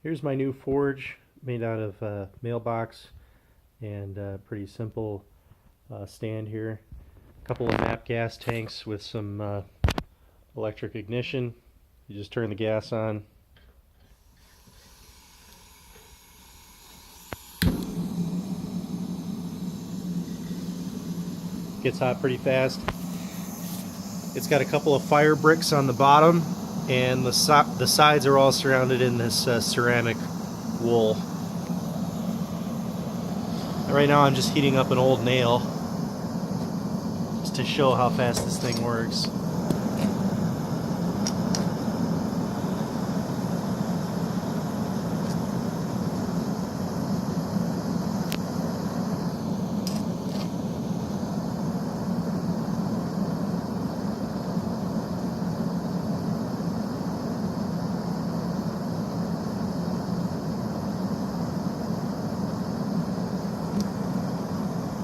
Here's my new forge made out of Mailbox and pretty simple stand here. A couple of map gas tanks with some electric ignition. You just turn the gas on. Gets hot pretty fast. It's got a couple of fire bricks on the bottom, and the sides are all surrounded in this ceramic wool. And right now I'm just heating up an old nail just to show how fast this thing works.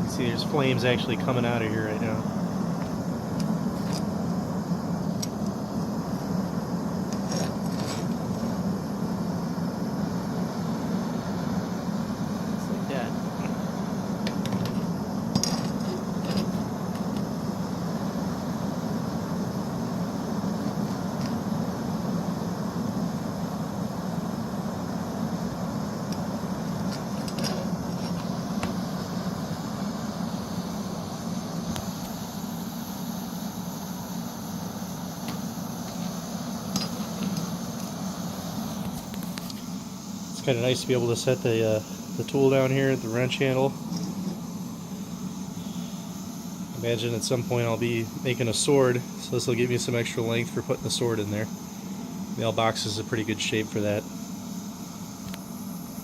See, there's flames actually coming out of here right now. Just like that. It's kind of nice to be able to set the tool down here at the wrench handle. Imagine at some point I'll be making a sword, so this will give me some extra length for putting the sword in there. Mailbox is a pretty good shape for that.